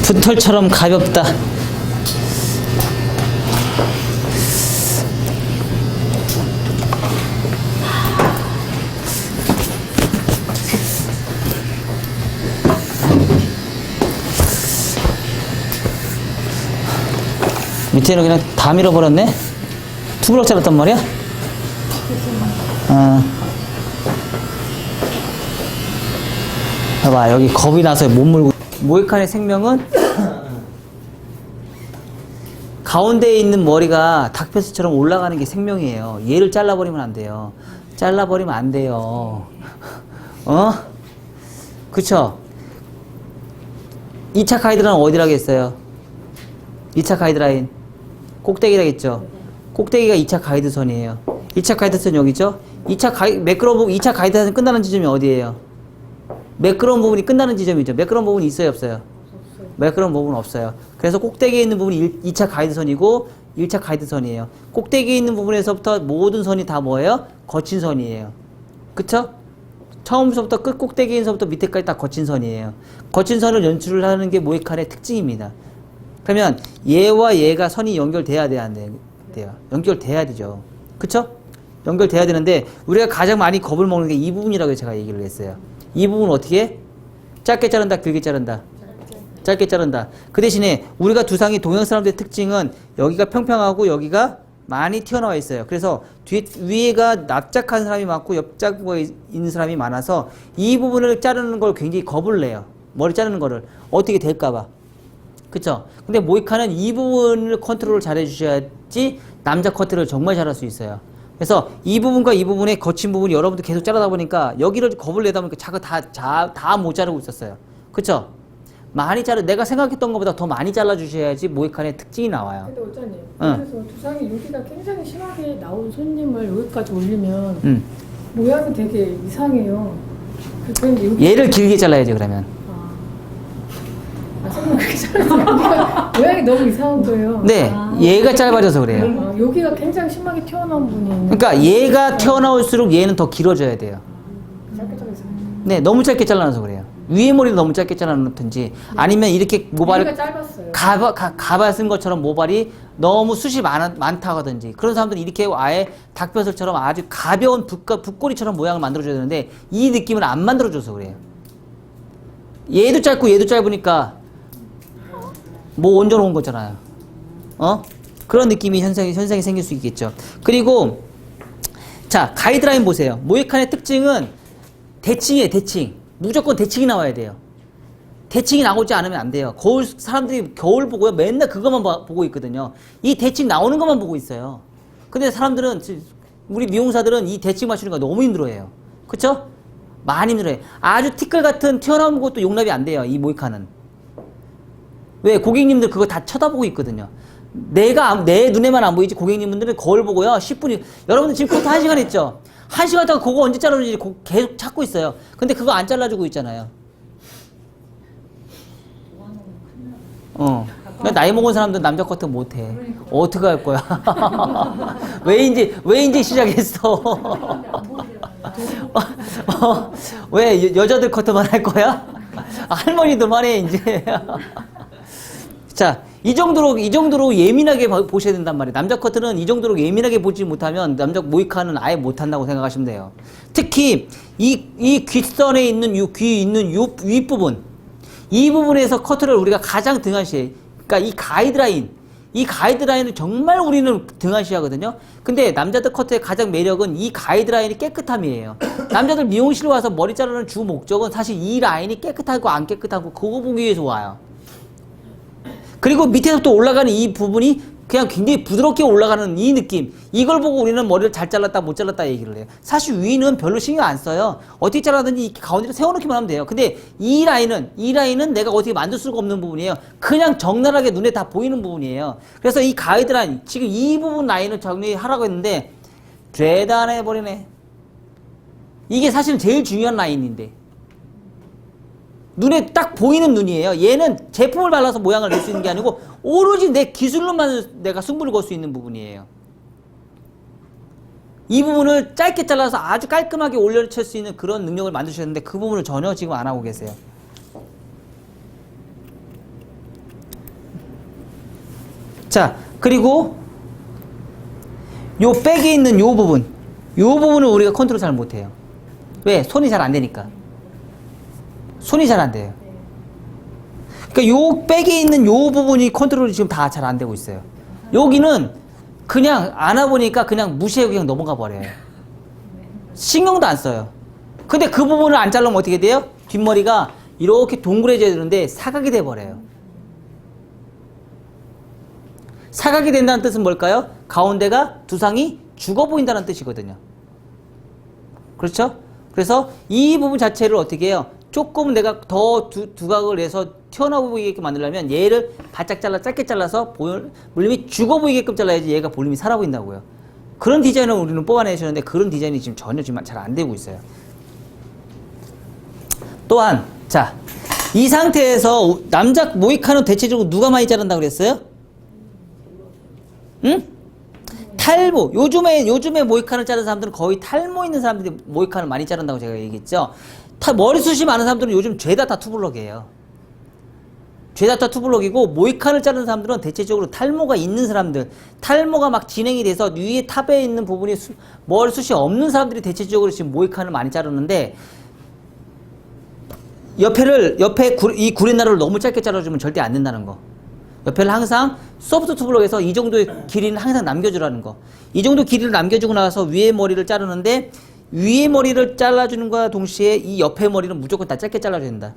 Speaker 1: 붓털처럼 가볍다. 밑에는 그냥 다 밀어버렸네? 투블럭 잘랐단 말이야? 봐봐, 여기 겁이 나서 못 물고. 모이칸의 생명은 가운데에 있는 머리가 닭뼈슬처럼 올라가는 게 생명이에요. 얘를 잘라버리면 안 돼요. 잘라버리면 안 돼요. 어? 그쵸? 2차 가이드라인 어디라고 했어요? 2차 가이드라인 꼭대기라고 했죠? 꼭대기가 2차 가이드선이에요. 2차 가이드선 여기죠? 2차 매끄러운 부분, 2차 가이드선 끝나는 지점이 어디예요? 매끄러운 부분이 끝나는 지점이죠. 매끄러운 부분이 있어요, 없어요? 없어요. 매끄러운 부분은 없어요. 그래서 꼭대기에 있는 부분이 2차 가이드선이고 1차 가이드선이에요. 꼭대기에 있는 부분에서부터 모든 선이 다 뭐예요? 거친 선이에요. 그쵸? 처음부터 끝 꼭대기에서부터 밑에까지 다 거친 선이에요. 거친 선을 연출을 하는 게 모이칸의 특징입니다. 그러면 얘와 얘가 선이 연결돼야 돼야 안 돼요? 연결돼야 되죠. 그쵸? 연결돼야 되는데 우리가 가장 많이 겁을 먹는 게 이 부분이라고 제가 얘기를 했어요. 이 부분 어떻게 해? 짧게 자른다, 길게 자른다? 짧게 자른다. 그 대신에 우리가 두상이 동양 사람들의 특징은 여기가 평평하고 여기가 많이 튀어나와 있어요. 그래서 위에가 납작한 사람이 많고 옆작에 있는 사람이 많아서 이 부분을 자르는 걸 굉장히 겁을 내요. 머리 자르는 거를. 어떻게 될까봐. 그쵸? 근데 모이칸은 이 부분을 컨트롤을 잘 해주셔야지 남자 커트를 정말 잘할 수 있어요. 그래서 이 부분과 이 부분의 거친 부분이 여러분들 계속 자르다 보니까 여기를 겁을 내다 보니까 자꾸 다 못 자르고 있었어요. 그쵸? 많이 내가 생각했던 것보다 더 많이 잘라주셔야지 모이칸의 특징이 나와요.
Speaker 2: 근데 원장님, 그래서 두상이 여기가 굉장히 심하게 나온 손님을 여기까지 올리면 모양이 되게 이상해요.
Speaker 1: 얘를 길게 잘라야지 그러면.
Speaker 2: 정말 그렇게 잘랐어요. 모양이 너무 이상한 거예요.
Speaker 1: 네, 얘가 짧아져서 그래요.
Speaker 2: 여기가 굉장히 심하게 튀어나온 분이 있는.
Speaker 1: 그러니까 얘가 튀어나올수록 얘는 더 길어져야 돼요.
Speaker 2: 짧게 잘라서.
Speaker 1: 네, 너무 짧게 잘라놔서 그래요. 위에 머리를 너무 짧게 잘라놓든지 아니면 이렇게 모발을
Speaker 2: 짧았어요.
Speaker 1: 가발 쓴 것처럼 모발이 너무 숱이 많다 하든지 그런 사람들은 이렇게 아예 닭뼈슬처럼 아주 가벼운 붓꼬리처럼 모양을 만들어줘야 되는데 이 느낌을 안 만들어줘서 그래요. 얘도 짧고 얘도 짧으니까 뭐 얹어놓은 거잖아요. 어? 그런 느낌이 현상이 생길 수 있겠죠. 그리고 자, 가이드라인 보세요. 모이칸의 특징은 대칭이에요. 대칭. 무조건 대칭이 나와야 돼요. 대칭이 나오지 않으면 안 돼요. 사람들이 겨울 보고요. 맨날 그것만 보고 있거든요. 이 대칭 나오는 것만 보고 있어요. 근데 사람들은, 우리 미용사들은 이 대칭 맞추는 거 너무 힘들어해요. 그쵸? 많이 힘들어해요. 아주 티끌 같은 튀어나온 것도 용납이 안 돼요. 이 모이칸은. 왜? 고객님들 그거 다 쳐다보고 있거든요. 내 눈에만 안 보이지 고객님들은 거울 보고요. 10분이, 여러분들 지금 커트 1시간 했죠? 1시간 동안 그거 언제 자르는지 계속 찾고 있어요. 근데 그거 안 잘라주고 있잖아요. 나이 먹은 사람들 남자 커트 못해. 어떻게 할 거야? 왜 이제 시작했어? 왜 여자들 커트만 할 거야? 할머니들만 해 이제. 자, 이 정도로 예민하게 보셔야 된단 말이에요. 남자 커트는 이 정도로 예민하게 보지 못하면 남자 모이카는 아예 못한다고 생각하시면 돼요. 특히 이 귓선에 있는 귀 있는 요 윗부분, 이 부분에서 커트를 우리가 가장 등한시해. 그러니까 이 가이드라인을 정말 우리는 등한시하거든요. 근데 남자들 커트의 가장 매력은 이 가이드라인이 깨끗함이에요. 남자들 미용실 와서 머리 자르는 주 목적은 사실 이 라인이 깨끗하고 안 깨끗하고 그거 보기 위해서 와요. 그리고 밑에서부터 올라가는 이 부분이 그냥 굉장히 부드럽게 올라가는 이 느낌, 이걸 보고 우리는 머리를 잘 잘랐다 못 잘랐다 얘기를 해요. 사실 위는 별로 신경 안 써요. 어떻게 잘라든지 이렇게 가운데로 세워놓기만 하면 돼요. 근데 이 라인은 내가 어떻게 만들 수가 없는 부분이에요. 그냥 적나라하게 눈에 다 보이는 부분이에요. 그래서 이 가이드라인, 지금 이 부분 라인을 정리하라고 했는데 죄다 안 해버리네. 이게 사실은 제일 중요한 라인인데 눈에 딱 보이는 눈이에요. 얘는 제품을 발라서 모양을 낼 수 있는 게 아니고 오로지 내 기술로만 내가 승부를 걸 수 있는 부분이에요. 이 부분을 짧게 잘라서 아주 깔끔하게 올려칠 수 있는 그런 능력을 만드셨는데 그 부분을 전혀 지금 안 하고 계세요. 자, 그리고 요 백에 있는 요 부분을 우리가 컨트롤 잘 못해요. 왜? 손이 잘 안 되니까. 손이 잘 안 돼요. 그러니까 요 백에 있는 요 부분이 컨트롤이 지금 다 잘 안 되고 있어요. 여기는 그냥 안아보니까 그냥 무시하고 그냥 넘어가 버려요. 신경도 안 써요. 근데 그 부분을 안 자르면 어떻게 돼요? 뒷머리가 이렇게 동그래져야 되는데 사각이 돼 버려요. 사각이 된다는 뜻은 뭘까요? 가운데가 두상이 죽어 보인다는 뜻이거든요. 그렇죠? 그래서 이 부분 자체를 어떻게 해요? 조금 내가 더 두각을 내서 튀어나와 보이게끔 만들려면 얘를 바짝 잘라 짧게 잘라서 볼륨이 죽어 보이게끔 잘라야지 얘가 볼륨이 살아 보인다고요. 그런 디자인을 우리는 뽑아내셨는데 그런 디자인이 지금 전혀 지금 잘 안 되고 있어요. 또한 자, 이 상태에서 남자 모이카는 대체적으로 누가 많이 자른다고 그랬어요? 응? 탈모. 요즘에 모이카를 자르는 사람들은 거의 탈모 있는 사람들이 모이카를 많이 자른다고 제가 얘기했죠. 머리숱이 많은 사람들은 요즘 죄다 다 투블럭이에요. 죄다 다 투블럭이고 모이칸을 자르는 사람들은 대체적으로 탈모가 있는 사람들, 탈모가 막 진행이 돼서 위에 탑에 있는 부분이 머리숱이 없는 사람들이 대체적으로 지금 모이칸을 많이 자르는데 옆에 이 구렛나루를 너무 짧게 잘라주면 절대 안 된다는 거. 옆에를 항상 소프트 투블럭에서 이 정도의 길이는 항상 남겨주라는 거. 이 정도 길이를 남겨주고 나서 위에 머리를 자르는데 위에 머리를 잘라주는 것과 동시에 이 옆에 머리는 무조건 다 짧게 잘라줘야 된다.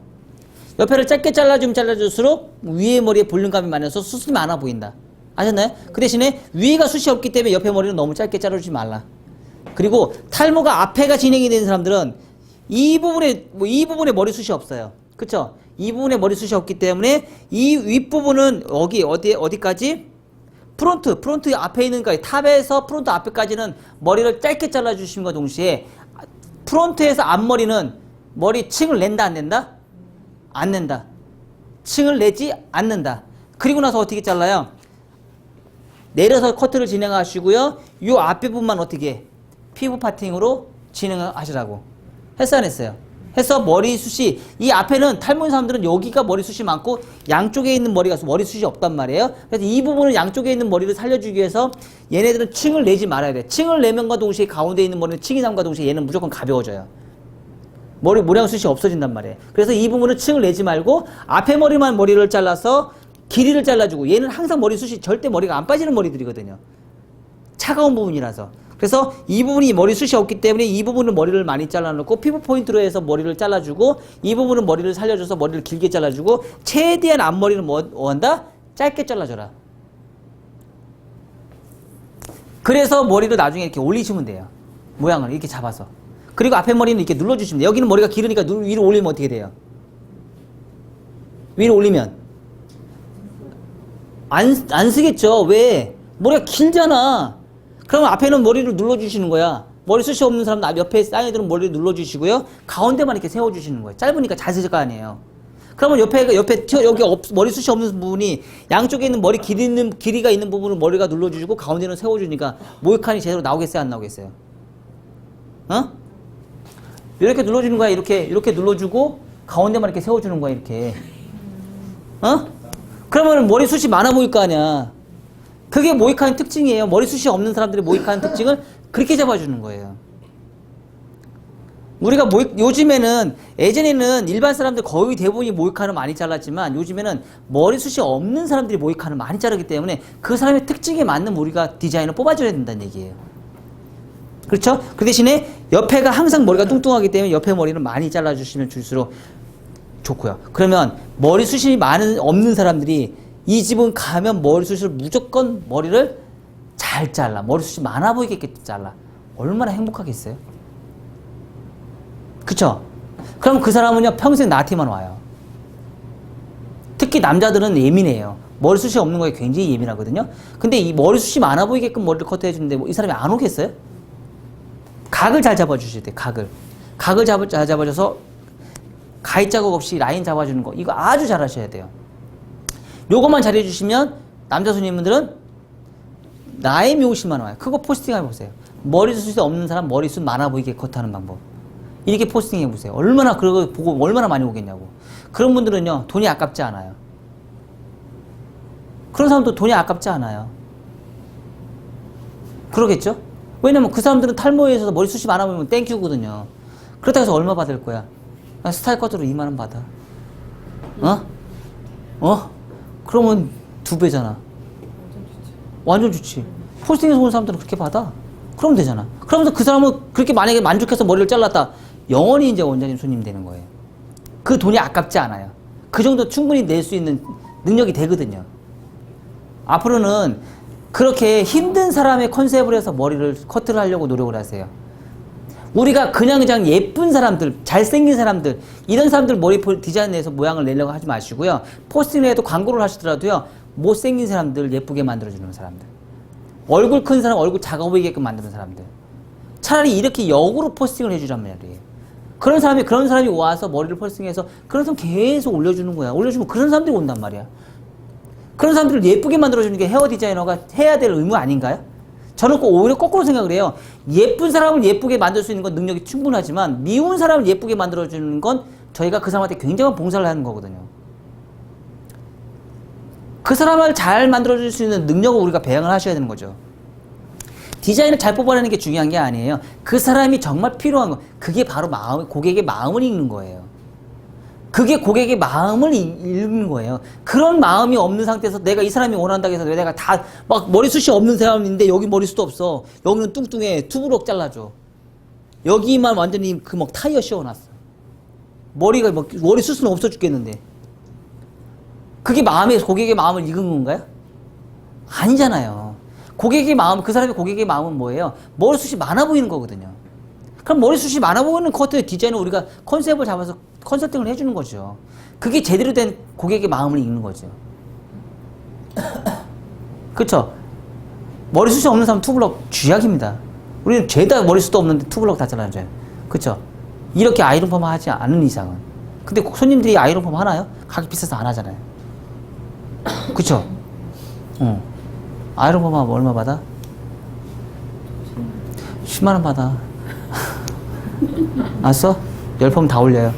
Speaker 1: 옆에를 짧게 잘라주면 잘라줄수록 위에 머리에 볼륨감이 많아서 숱이 많아 보인다. 아셨나요? 그 대신에 위에가 숱이 없기 때문에 옆에 머리는 너무 짧게 잘라주지 말라. 그리고 탈모가 앞에가 진행이 되는 사람들은 이 부분에 머리숱이 없어요. 그쵸? 이 부분에 머리숱이 없기 때문에 이 윗부분은 어디까지? 프론트 앞에 있는 거예요. 탑에서 프론트 앞에까지는 머리를 짧게 잘라주심과 동시에 프론트에서 앞머리는 머리 층을 낸다 안 낸다? 안 낸다. 층을 내지 않는다. 그리고 나서 어떻게 잘라요? 내려서 커트를 진행하시고요. 요 앞에 부분만 어떻게 피부 파팅으로 진행하시라고. 했어 안 했어요? 해서 머리숱이 이 앞에는 탈모인 사람들은 여기가 머리숱이 많고 양쪽에 있는 머리가 머리숱이 없단 말이에요. 그래서 이 부분을 양쪽에 있는 머리를 살려주기 위해서 얘네들은 층을 내지 말아야 돼. 층을 내면과 동시에 가운데 있는 머리는 층이 남과 동시에 얘는 무조건 가벼워져요. 머리 모량숱이 없어진단 말이에요. 그래서 이 부분은 층을 내지 말고 앞에 머리를 잘라서 길이를 잘라주고 얘는 항상 머리숱이 절대 머리가 안 빠지는 머리들이거든요. 차가운 부분이라서. 그래서 이 부분이 머리숱이 없기 때문에 이 부분은 머리를 많이 잘라놓고 피부 포인트로 해서 머리를 잘라주고 이 부분은 머리를 살려줘서 머리를 길게 잘라주고 최대한 앞머리는 뭐 한다? 짧게 잘라줘라. 그래서 머리를 나중에 이렇게 올리시면 돼요. 모양을 이렇게 잡아서. 그리고 앞에 머리는 이렇게 눌러주시면 돼요. 여기는 머리가 길으니까 위로 올리면 어떻게 돼요? 위로 올리면 안 쓰겠죠. 왜? 머리가 길잖아. 그러면 앞에는 머리를 눌러주시는 거야. 머리숱이 없는 사람 옆에 쌓인 애들은 머리를 눌러주시고요. 가운데만 이렇게 세워주시는 거예요. 짧으니까 잘 쓰실 거 아니에요. 그러면 여기 머리숱이 없는 부분이 양쪽에 있는 길이가 있는 부분을 머리가 눌러주고 가운데는 세워주니까 모이칸이 제대로 나오겠어요? 안 나오겠어요? 어? 이렇게 눌러주는 거야. 이렇게 눌러주고 가운데만 이렇게 세워주는 거야. 이렇게. 어? 그러면 머리숱이 많아 보일 거 아니야. 그게 모이칸의 특징이에요. 머리숱이 없는 사람들의 모이칸 특징을 그렇게 잡아주는 거예요. 우리가 요즘에는, 예전에는 일반 사람들 거의 대부분이 모이칸을 많이 잘랐지만 요즘에는 머리숱이 없는 사람들이 모이칸을 많이 자르기 때문에 그 사람의 특징에 맞는 우리가 디자인을 뽑아줘야 된다는 얘기예요. 그렇죠? 그 대신에 옆에가 항상 머리가 뚱뚱하기 때문에 옆에 머리는 많이 잘라주시면 줄수록 좋고요. 그러면 머리숱이 없는 사람들이 이 집은 가면 머리숱을 무조건 머리를 잘 잘라. 머리숱이 많아 보이게 잘라. 얼마나 행복하겠어요? 그쵸? 그럼 그 사람은요, 평생 나한테만 와요. 특히 남자들은 예민해요. 머리숱이 없는 거에 굉장히 예민하거든요. 근데 이 머리숱이 많아 보이게끔 머리를 커트해주는데 뭐 이 사람이 안 오겠어요? 각을 잘 잡아주셔야 돼요, 각을. 각을 잘 잡아줘서 가위 자국 없이 라인 잡아주는 거. 이거 아주 잘 하셔야 돼요. 요것만 잘해주시면 남자 손님분들은 나의 미용실만 와요. 그거 포스팅 해보세요. 머리숱이 없는 사람 머리숱 많아 보이게 커트하는 방법. 이렇게 포스팅 해보세요. 얼마나 그거 보고 얼마나 많이 오겠냐고. 그런 분들은요, 돈이 아깝지 않아요. 그런 사람도 돈이 아깝지 않아요. 그러겠죠? 왜냐면 그 사람들은 탈모에 있어서 머리숱이 많아 보이면 땡큐거든요. 그렇다고 해서 얼마 받을 거야? 스타일 커트로 2만 원 받아. 그러면 2배잖아. 완전 좋지. 포스팅에서 온 사람들은 그렇게 받아. 그러면 되잖아. 그러면서 그 사람은 그렇게 만약에 만족해서 머리를 잘랐다. 영원히 이제 원장님 손님 되는 거예요. 그 돈이 아깝지 않아요. 그 정도 충분히 낼 수 있는 능력이 되거든요. 앞으로는 그렇게 힘든 사람의 컨셉을 해서 머리를 커트를 하려고 노력을 하세요. 우리가 그냥 예쁜 사람들, 잘생긴 사람들, 이런 사람들 머리 디자인 내서 모양을 내려고 하지 마시고요. 포스팅에도 광고를 하시더라도요, 못생긴 사람들 예쁘게 만들어주는 사람들. 얼굴 큰 사람 얼굴 작아 보이게끔 만드는 사람들. 차라리 이렇게 역으로 포스팅을 해주란 말이에요. 그런 사람이 와서 머리를 포스팅해서 그런 사람 계속 올려주는 거야. 올려주면 그런 사람들이 온단 말이야. 그런 사람들을 예쁘게 만들어주는 게 헤어 디자이너가 해야 될 의무 아닌가요? 저는 오히려 거꾸로 생각을 해요. 예쁜 사람을 예쁘게 만들 수 있는 건 능력이 충분하지만 미운 사람을 예쁘게 만들어주는 건 저희가 그 사람한테 굉장한 봉사를 하는 거거든요. 그 사람을 잘 만들어줄 수 있는 능력을 우리가 배양을 하셔야 되는 거죠. 디자인을 잘 뽑아내는 게 중요한 게 아니에요. 그 사람이 정말 필요한 거. 그게 바로 고객의 마음을 읽는 거예요. 그게 고객의 마음을 읽는 거예요. 그런 마음이 없는 상태에서 내가 이 사람이 원한다고 해서 내가 다 막 머리숱이 없는 사람인데 여기 머리숱도 없어. 여기는 뚱뚱해. 투브럭 잘라줘. 여기만 완전히 그 막 타이어 씌워놨어. 머리숱은 없어 죽겠는데. 그게 고객의 마음을 읽은 건가요? 아니잖아요. 그 사람의 고객의 마음은 뭐예요? 머리숱이 많아 보이는 거거든요. 그럼 머리숱이 많아 보이는 커트의 디자인을 우리가 컨셉을 잡아서 컨설팅을 해주는 거죠. 그게 제대로 된 고객의 마음을 읽는 거죠. 그쵸? 머리숱이 없는 사람 투블럭 쥐약입니다. 우리는 죄다 머리숱도 없는데 투블럭 다 잘라줘요. 그쵸? 이렇게 아이론 펌 하지 않은 이상은. 근데 손님들이 아이론 펌 하나요? 가격 비싸서 안 하잖아요. 그쵸? 아이론 펌 하면 얼마 받아? 10만 원 받아. 알았어? 10펌 다 올려요.